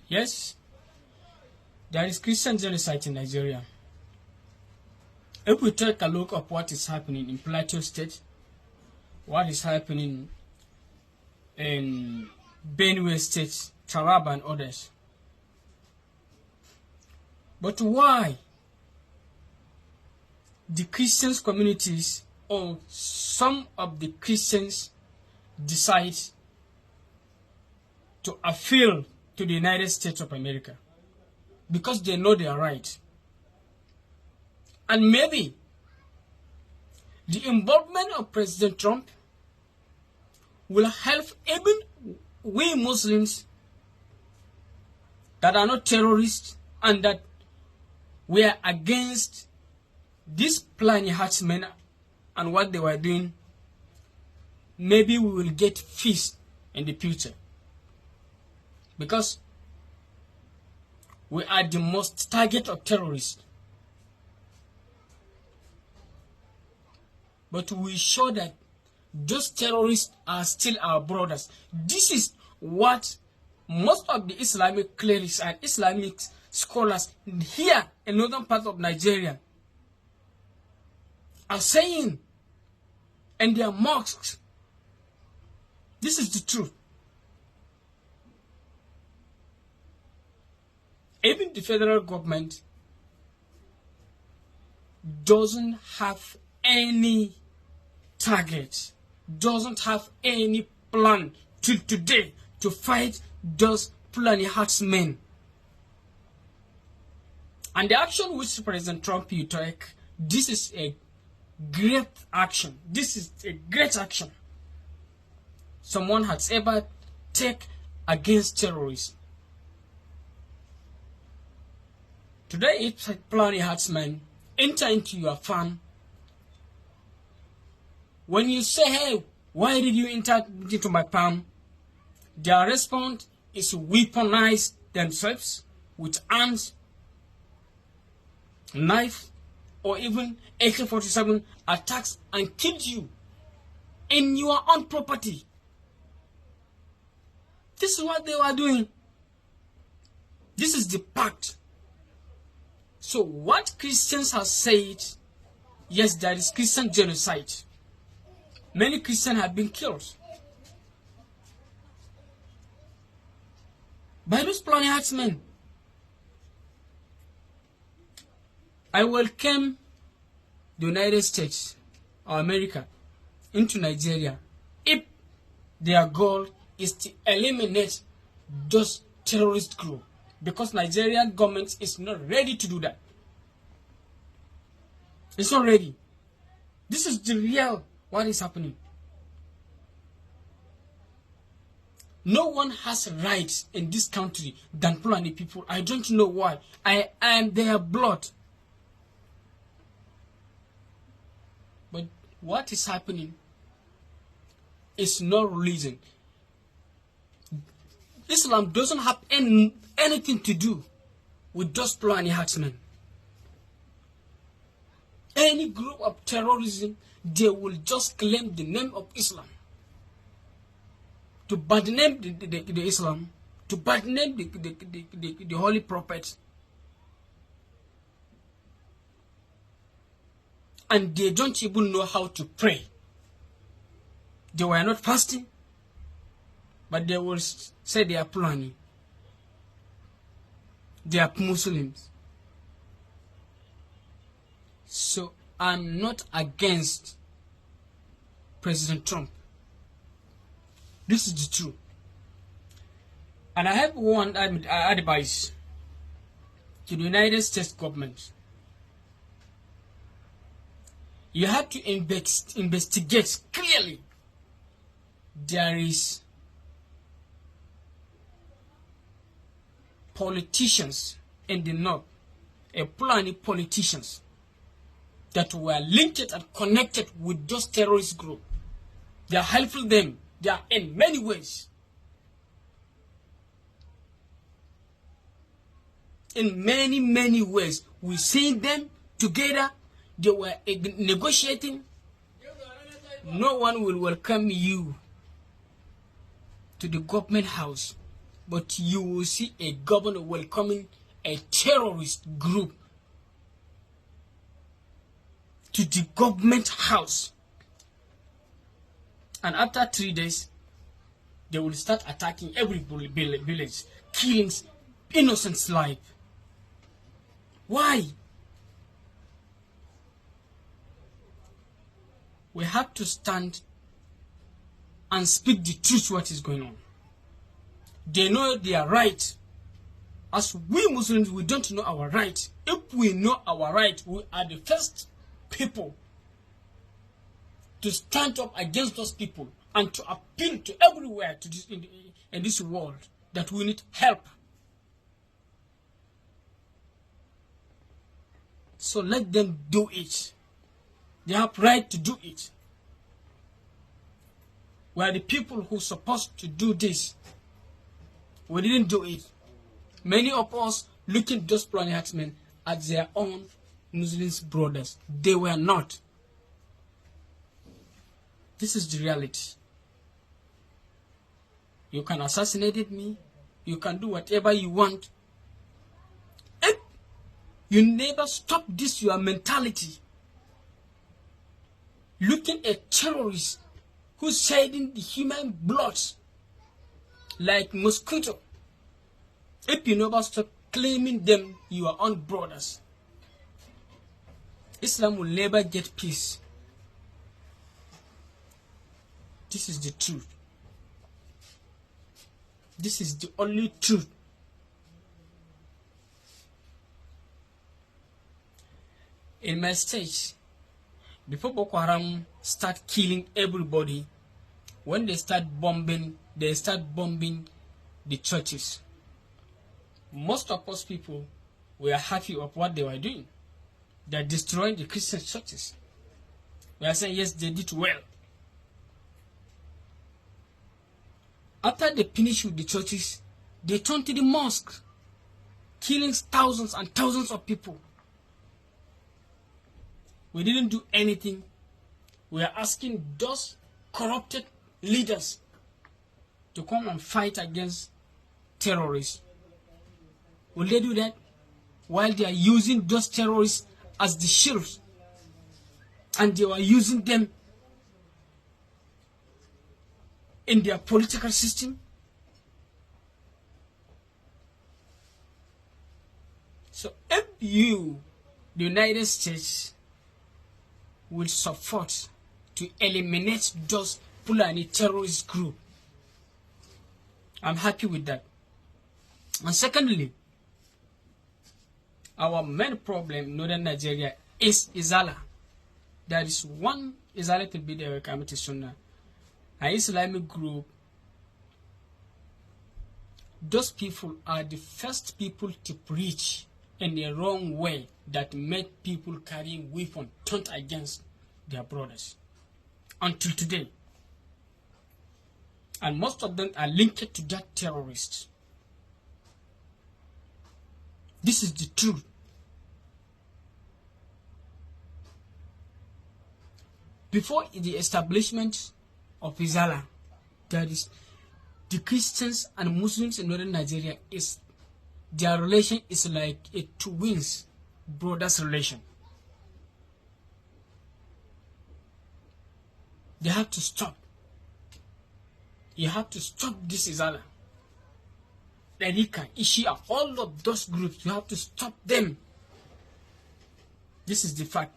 Yes, there is Christian genocide in Nigeria. If we take a look at what is happening in Plateau State, what is happening in Benue State, Taraba and others. But why the Christian communities or some of the Christians decide to appeal to the United States of America? Because they know they are right. And maybe the involvement of President Trump will help even we Muslims that are not terrorists and that we are against these Fulani herdsmen and what they were doing. Maybe we will get peace in the future. Because we are the most target of terrorists. But we show that those terrorists are still our brothers. This is what most of the Islamic clerics and Islamic scholars here in northern part of Nigeria are saying in their mosques. This is the truth. Even the federal government doesn't have any target, doesn't have any plan till today to fight those Fulani herdsmen. And the action which President Trump will take, this is a great action. This is a great action someone has ever taken against terrorists. Today, if Fulani herdsmen enter into your farm, when you say, hey, why did you enter into my farm? Their response is to weaponize themselves with arms, knife, or even AK-47 attacks and kill you in your own property. This is what they were doing. This is the pact. So what Christians have said, yes, there is Christian genocide. Many Christians have been killed by those Fulani herdsmen. I welcome the United States or America into Nigeria if their goal is to eliminate those terrorist groups, because Nigerian government is not ready to do that. It's not ready. This is the real what is happening. No one has rights in this country than Fulani people. I don't know why. I am their blood. But what is happening is no religion. Islam doesn't have anything to do with those Fulani herdsmen. Any group of terrorism, they will just claim the name of Islam. To bad name the Islam, to bad name the Holy Prophet. And they don't even know how to pray. They were not fasting, but they will say they are Fulani. They are Muslims. So I'm not against President Trump. This is the truth. And I have one advice to the United States government. You have to investigate clearly. There is politicians in the north, Fulani politicians that were linked and connected with those terrorist groups. They are helping them. They are in many ways. In many ways. We see them together. They were negotiating. No one will welcome you to the government house but you will see a governor welcoming a terrorist group to the government house. And after 3 days, they will start attacking every village, killing innocent life. Why? We have to stand and speak the truth what is going on. They know they are right. As we Muslims, we don't know our right. If we know our right, we are the first people to stand up against those people and to appeal to everywhere to this, in this world that we need help. So let them do it. They have right to do it. We are the people who are supposed to do this. We didn't do it. Many of us looking at those Fulani herdsmen as their own Muslim brothers. They were not. This is the reality. You can assassinate me. You can do whatever you want. If you never stop this, your mentality. Looking at terrorists who's shedding the human blood like mosquito. If you never stop claiming them your own brothers, Islam will never get peace. This is the truth. This is the only truth. In my stage, before Boko Haram start killing everybody, when they start bombing the churches. Most of us people were happy of what they were doing. They are destroying the Christian churches. We are saying, yes, they did well. After they finished with the churches, they turned to the mosque, killing thousands and thousands of people. We didn't do anything. We are asking those corrupted leaders to come and fight against terrorists. Will they do that? While they are using those terrorists as the shields, and they are using them in their political system. So if you, the United States, will support to eliminate those Fulani terrorist group, I'm happy with that. And secondly, our main problem in northern Nigeria is Izala. There is one Izala to be the Kamiti Sunnah, an Islamic group. Those people are the first people to preach in a wrong way that made people carrying weapons turned against their brothers until today. And most of them are linked to that terrorist. This is the truth. Before the establishment of Izala, that is, the Christians and Muslims in northern Nigeria, is their relation is like a twins brothers relation. They have to stop. You have to stop this Izala. Erika, Ishia, all of those groups, you have to stop them. This is the fact.